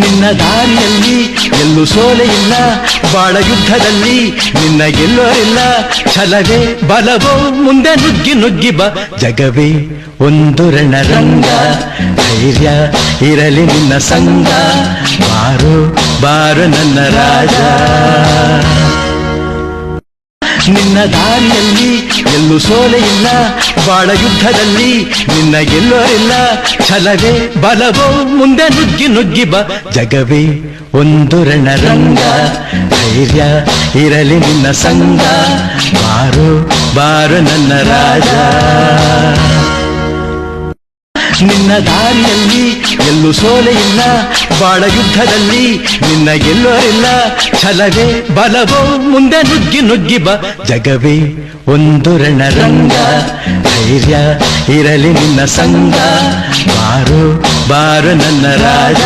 ನಿನ್ನ ದಾರಿಯಲ್ಲಿ ಎಲ್ಲೂ ಸೋಲೆ ಇಲ್ಲ, ಬಾಳ ಯುದ್ಧದಲ್ಲಿ ನಿನ್ನ ಗೆಲ್ಲೋರಿಲ್ಲ. ಛಲವೇ ಬಲವೋ ಮುಂದೆ ನುಗ್ಗಿ ನುಗ್ಗಿ ಬಾ, ಜಗವೇ ಒಂದು ರಣರಂಗ, ಧೈರ್ಯ ಇರಲಿ ನಿನ್ನ ಸಂಗ, ಬಾರು ಬಾರು ನನ್ನ ರಾಜ. ನಿನ್ನ ದಾರಿಯಲ್ಲಿ ಎಲ್ಲೂ ಸೋಲೆ ಇಲ್ಲ, ಬಾಳ ಯುದ್ಧದಲ್ಲಿ ನಿನ್ನ ಗೆಲ್ಲೋರಿಲ್ಲ. ಛಲವೇ ಬಲವೋ ಮುಂದೆ ನುಗ್ಗಿ ನುಗ್ಗಿ ಬಾ, ಜಗವೇ ಒಂದು ರಣರಂಗ, ಧೈರ್ಯ ಇರಲಿ ನಿನ್ನ ಸಂಗ, ಬಾರು ಬಾರು ನನ್ನ ರಾಜ. ನಿನ್ನ ದಾರಿಯಲ್ಲಿ ಎಲ್ಲೂ ಸೋಲೆ ಇಲ್ಲ, ಬಾಳ ಯುದ್ಧದಲ್ಲಿ ನಿನ್ನ ಗೆಲ್ಲೋರಿಲ್ಲ. ಛಲವೇ ಬಲವೋ ಮುಂದೆ ನುಗ್ಗಿ ನುಗ್ಗಿ ಬಾ, ಜಗವೇ ಒಂದು ರಣರಂಗ, ಧೈರ್ಯ ಇರಲಿ ನಿನ್ನ ಸಂಗ, ಬಾರು ಬಾರು ನನ್ನ ರಾಜ.